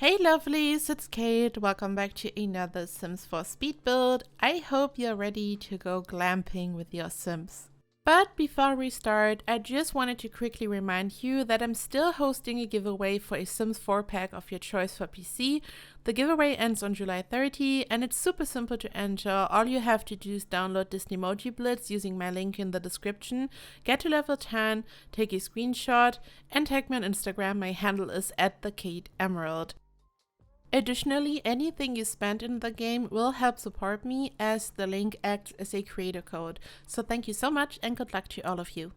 Hey lovelies, it's Kate. Welcome back to another Sims 4 speed build. I hope you're ready to go glamping with your Sims. But before we start, I just wanted to quickly remind you that I'm still hosting a giveaway for a Sims 4 pack of your choice for PC. The giveaway ends on July 30 and it's super simple to enter. All you have to do is download Disney Emoji Blitz using my link in the description, get to level 10, take a screenshot, and tag me on Instagram. My handle is @KateEmerald. Additionally, anything you spend in the game will help support me as the link acts as a creator code. So thank you so much and good luck to all of you.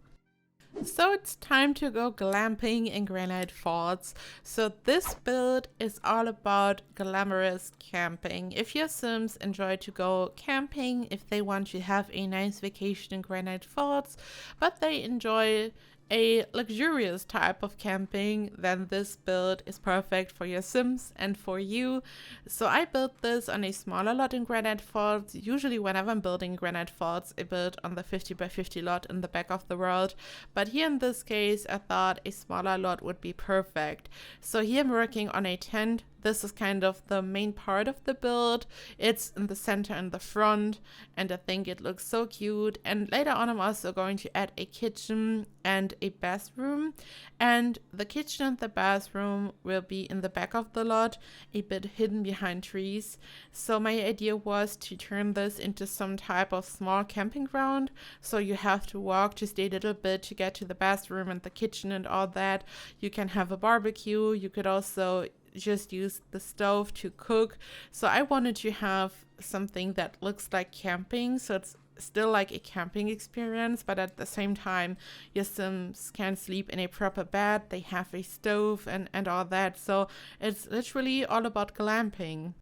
So it's time to go glamping in Granite Falls. So this build is all about glamorous camping. If your Sims enjoy to go camping, if they want to have a nice vacation in Granite Falls, but they enjoy a luxurious type of camping, then this build is perfect for your Sims and for you. So I built this on a smaller lot in Granite Falls. Usually whenever I'm building Granite Falls, I build on the 50 by 50 lot in the back of the world. But here in this case, I thought a smaller lot would be perfect. So here I'm working on a tent. This is kind of the main part of the build. It's in the center and the front, and I think it looks so cute. And later on, I'm also going to add a kitchen and a bathroom. And the kitchen and the bathroom will be in the back of the lot, a bit hidden behind trees. So my idea was to turn this into some type of small camping ground. So you have to walk just a little bit to get to the bathroom and the kitchen and all that. You can have a barbecue. You could also just use the stove to cook. So I wanted to have something that looks like camping, so it's still like a camping experience, but at the same time your Sims can sleep in a proper bed, they have a stove and all that. So it's literally all about glamping.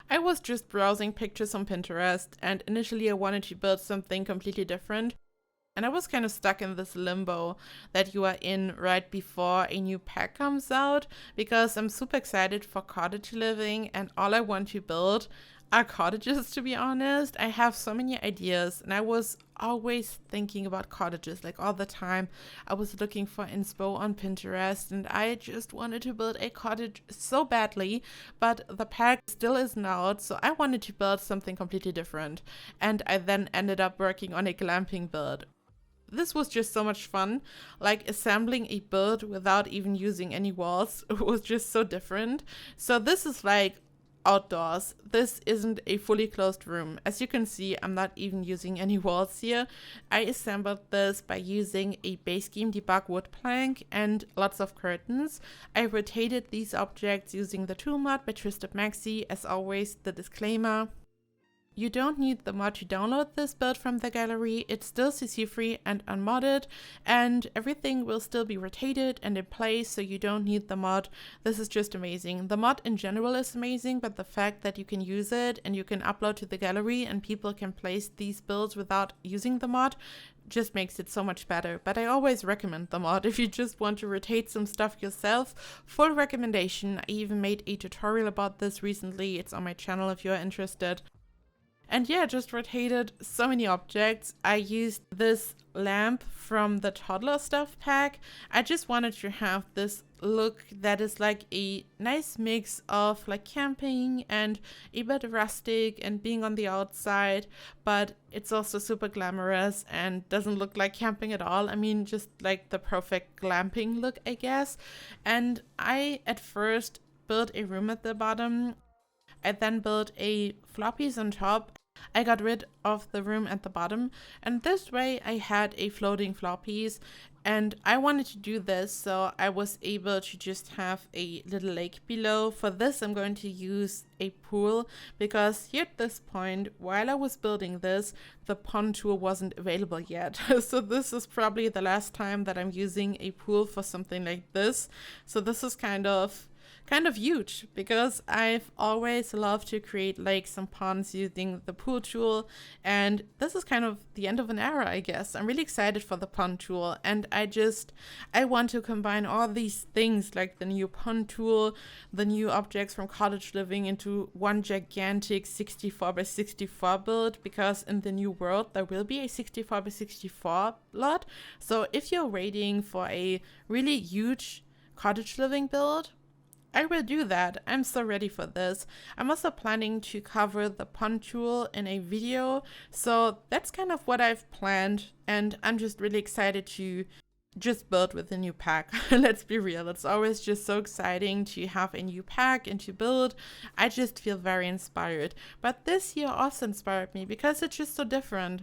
I was just browsing pictures on Pinterest, and initially I wanted to build something completely different. And I was kind of stuck in this limbo that you are in right before a new pack comes out, because I'm super excited for cottage living and all I want to build are cottages, to be honest. I have so many ideas and I was always thinking about cottages, like all the time. I was looking for inspo on Pinterest and I just wanted to build a cottage so badly, but the pack still isn't out, so I wanted to build something completely different. And I then ended up working on a glamping build. This was just so much fun, like assembling a build without even using any walls. It was just so different. So this is like outdoors. This isn't a fully closed room. As you can see, I'm not even using any walls here. I assembled this by using a base game debug wood plank and lots of curtains. I rotated these objects using the tool mod by Twisted Maxi. As always, the disclaimer: you don't need the mod to download this build from the gallery. It's still CC free and unmodded, and everything will still be rotated and in place, so you don't need the mod. This is just amazing. The mod in general is amazing, but the fact that you can use it and you can upload to the gallery and people can place these builds without using the mod just makes it so much better. But I always recommend the mod if you just want to rotate some stuff yourself. Full recommendation. I even made a tutorial about this recently. It's on my channel if you're interested. And yeah, just rotated so many objects. I used this lamp from the toddler stuff pack. I just wanted to have this look that is like a nice mix of like camping and a bit rustic and being on the outside, but it's also super glamorous and doesn't look like camping at all. I mean, just like the perfect glamping look, I guess. And I at first built a room at the bottom. I then built a floppies on top. I got rid of the room at the bottom, and this way I had a floating floppies, and I wanted to do this so I was able to just have a little lake below. For this I'm going to use a pool, because here at this point, while I was building this, the pond tool wasn't available yet. So this is probably the last time that I'm using a pool for something like this. So this is kind of huge, because I've always loved to create lakes and ponds using the pool tool, and this is kind of the end of an era, I guess. I'm really excited for the pond tool, and I want to combine all these things, like the new pond tool, the new objects from cottage living, into one gigantic 64 by 64 build, because in the new world there will be a 64 by 64 lot. So if you're waiting for a really huge cottage living build, I will do that. I'm so ready for this. I'm also planning to cover the pond tool in a video, so that's kind of what I've planned, and I'm just really excited to just build with a new pack. Let's be real, it's always just so exciting to have a new pack and to build. I just feel very inspired. But this year also inspired me because it's just so different.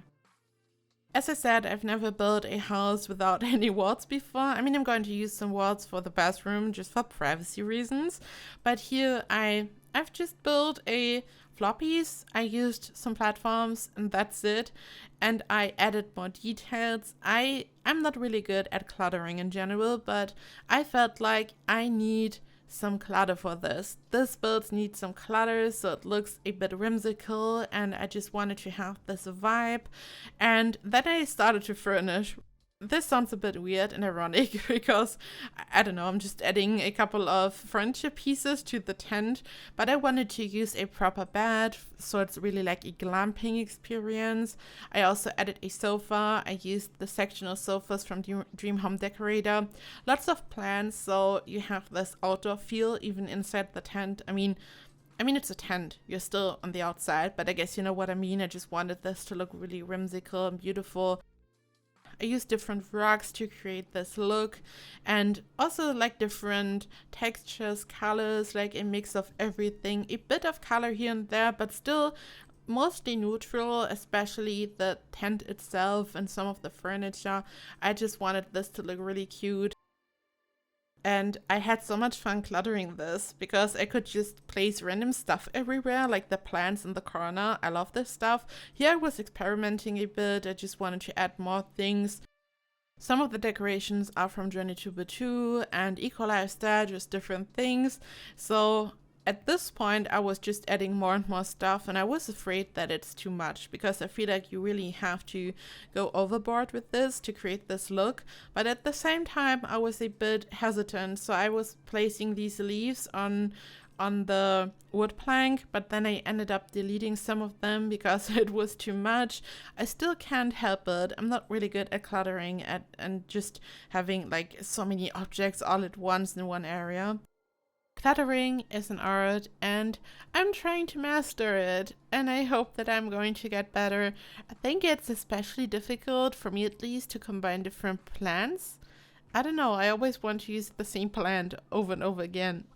As I said, I've never built a house without any walls before. I mean, I'm going to use some walls for the bathroom just for privacy reasons. But here I've just built a floor piece. I used some platforms and that's it. And I added more details. I'm not really good at cluttering in general, but I felt like I need some clutter for this. This build needs some clutter so it looks a bit whimsical, and I just wanted to have this vibe. And then I started to furnish. This sounds a bit weird and ironic because, I don't know, I'm just adding a couple of furniture pieces to the tent, but I wanted to use a proper bed, so it's really like a glamping experience. I also added a sofa. I used the sectional sofas from Dream Home Decorator. Lots of plants, so you have this outdoor feel even inside the tent. I mean, it's a tent. You're still on the outside, but I guess you know what I mean. I just wanted this to look really whimsical and beautiful. I used different rugs to create this look, and also like different textures, colors, like a mix of everything. A bit of color here and there, but still mostly neutral, especially the tent itself and some of the furniture. I just wanted this to look really cute. And I had so much fun cluttering this because I could just place random stuff everywhere, like the plants in the corner. I love this stuff. Here I was experimenting a bit. I just wanted to add more things. Some of the decorations are from Journey to Batu and Equalize that, just different things. So at this point, I was just adding more and more stuff, and I was afraid that it's too much because I feel like you really have to go overboard with this to create this look. But at the same time, I was a bit hesitant, so I was placing these leaves on the wood plank, but then I ended up deleting some of them because it was too much. I still can't help it. I'm not really good at cluttering and just having like so many objects all at once in one area. Cluttering is an art, and I'm trying to master it, and I hope that I'm going to get better. I think it's especially difficult, for me at least, to combine different plants. I don't know, I always want to use the same plant over and over again.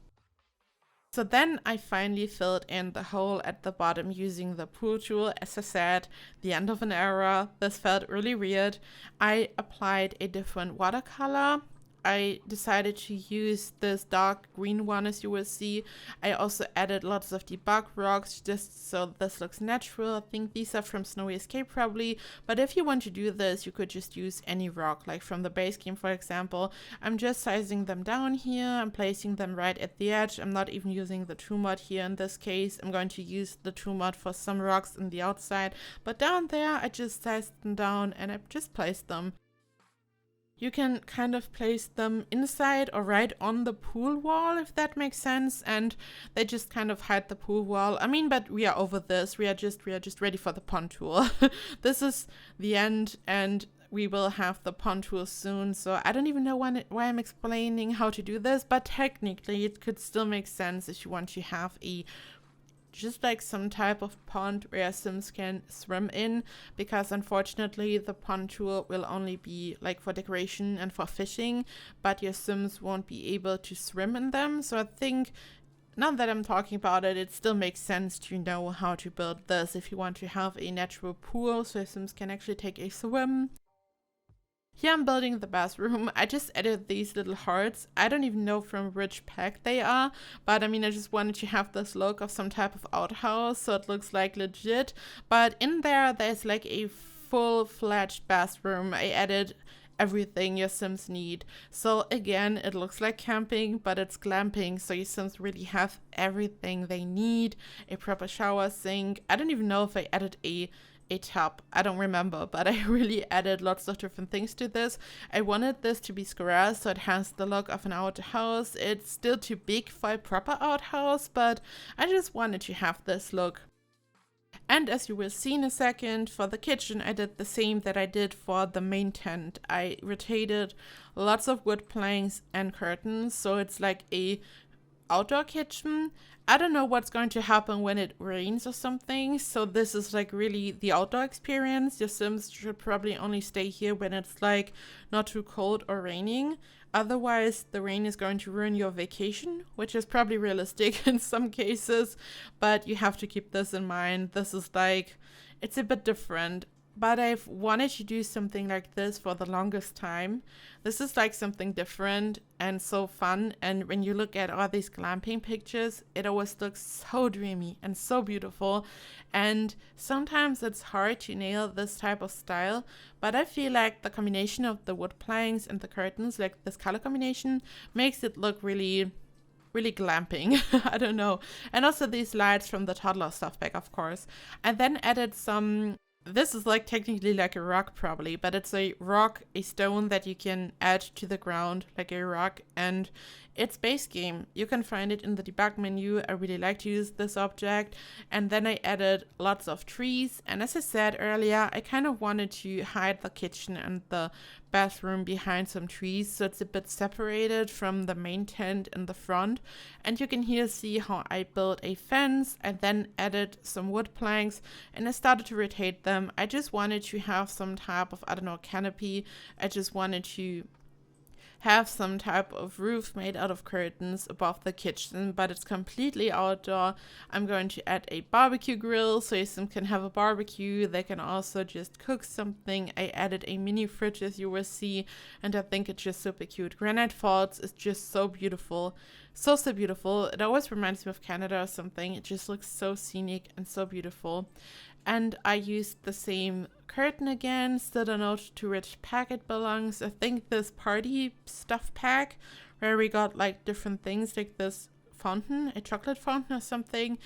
So then I finally filled in the hole at the bottom using the pool tool. As I said, the end of an era. This felt really weird. I applied a different watercolor. I decided to use this dark green one, as you will see. I also added lots of debug rocks just so this looks natural. I think these are from Snowy Escape probably, but if you want to do this, you could just use any rock, like from the base game, for example. I'm just sizing them down here. I'm placing them right at the edge. I'm not even using the true mod here in this case. I'm going to use the true mod for some rocks in the outside, but down there, I just sized them down and I just placed them. You can kind of place them inside or right on the pool wall, if that makes sense, and they just kind of hide the pool wall. I mean, but we are over this. We are just ready for the pond tool. This is the end, and we will have the pond tool soon. So I don't even know why I'm explaining how to do this, but technically it could still make sense if you want to have just like some type of pond where Sims can swim in, because unfortunately the pond tool will only be like for decoration and for fishing, but your Sims won't be able to swim in them. So I think now that I'm talking about it, it still makes sense to know how to build this if you want to have a natural pool so your Sims can actually take a swim. Here I'm building the bathroom. I just added these little hearts. I don't even know from which pack they are, but I mean, I just wanted to have this look of some type of outhouse, so it looks like legit. But in there's like a full-fledged bathroom. I added everything your Sims need. So again, it looks like camping, but it's glamping, so your Sims really have everything they need. A proper shower, sink. I don't even know if I added a tub. I don't remember, but I really added lots of different things to this. I wanted this to be square, so it has the look of an outhouse. It's still too big for a proper outhouse, but I just wanted to have this look. And as you will see in a second, for the kitchen, I did the same that I did for the main tent. I rotated lots of wood planks and curtains, so it's like a outdoor kitchen. I don't know what's going to happen when it rains or something, so this is like really the outdoor experience. Your Sims should probably only stay here when it's like not too cold or raining. Otherwise, the rain is going to ruin your vacation, which is probably realistic in some cases, but you have to keep this in mind. This is like, it's a bit different. But I've wanted to do something like this for the longest time. This is like something different and so fun. And when you look at all these glamping pictures, it always looks so dreamy and so beautiful. And sometimes it's hard to nail this type of style. But I feel like the combination of the wood planks and the curtains, like this color combination, makes it look really glamping. I don't know. And also these lights from the toddler stuff bag, of course. I then added some. This is like technically like a rock probably, but it's a rock, a stone that you can add to the ground like a rock, and it's base game. You can find it in the debug menu. I really like to use this object. And then I added lots of trees. And as I said earlier, I kind of wanted to hide the kitchen and the bathroom behind some trees, so it's a bit separated from the main tent in the front. And you can here see how I built a fence and then added some wood planks, and I started to rotate them. I just wanted to have some type of, I don't know, canopy. I just wanted to have some type of roof made out of curtains above the kitchen, but it's completely outdoor. I'm going to add a barbecue grill so your Sim can have a barbecue. They can also just cook something. I added a mini fridge, as you will see, and I think it's just super cute. Granite Falls is just so beautiful. So beautiful. It always reminds me of Canada or something. It just looks so scenic and so beautiful. And I used the same curtain again. Still don't know to which pack it belongs. I think this party stuff pack where we got like different things like this fountain, a chocolate fountain or something.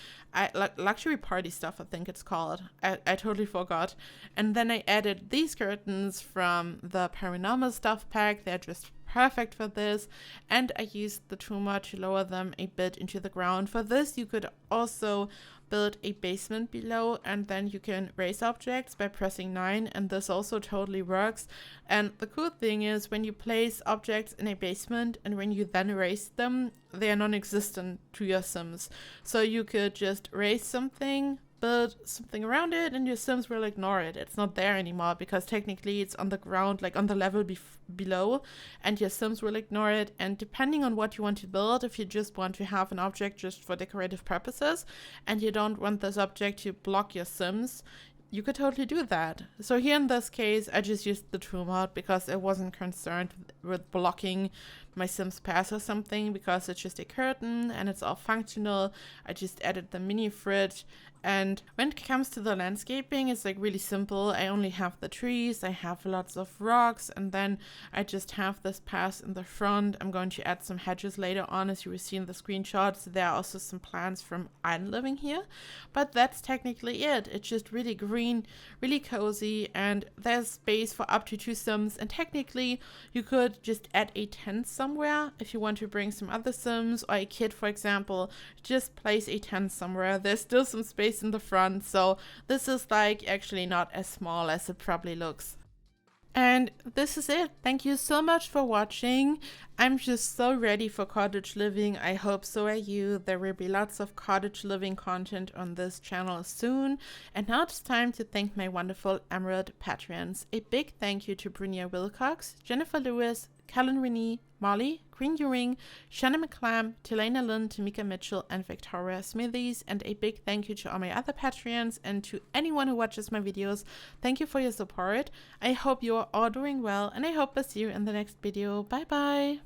Luxury party stuff, I think it's called. I totally forgot. And then I added these curtains from the paranormal stuff pack. They're just perfect for this, and I used the Truma to lower them a bit into the ground. For this, you could also build a basement below, and then you can raise objects by pressing 9, and this also totally works. And the cool thing is, when you place objects in a basement and when you then raise them, they are non-existent to your Sims. So you could just raise something, build something around it, and your Sims will ignore it. It's not there anymore because technically it's on the ground, like on the level below, and your Sims will ignore it. And depending on what you want to build, if you just want to have an object just for decorative purposes and you don't want this object to block your Sims, you could totally do that. So here in this case, I just used the true mod because I wasn't concerned with blocking my Sims path or something, because it's just a curtain and it's all functional. I just added the mini fridge. And when it comes to the landscaping, it's like really simple. I only have the trees, I have lots of rocks, and then I just have this path in the front. I'm going to add some hedges later on, as you will see in the screenshots. There are also some plants from I'm living here, but that's technically it. It's just really green, really cozy, and there's space for up to 2 Sims. And technically, you could just add a tent somewhere if you want to bring some other Sims or a kid, for example. Just place a tent somewhere. There's still some space in the front, so this is like actually not as small as it probably looks. And this is it. Thank you so much for watching. I'm just so ready for cottage living. I hope so are you. There will be lots of cottage living content on this channel soon. And now it's time to thank my wonderful Emerald Patreons. A big thank you to Brunia Wilcox, Jennifer Lewis, Callan Renee, Molly, Green Ewing, Shannon McClam, Telena Lynn, Tamika Mitchell, and Victoria Smithies. And a big thank you to all my other Patreons and to anyone who watches my videos. Thank you for your support. I hope you are all doing well, and I hope I see you in the next video. Bye bye.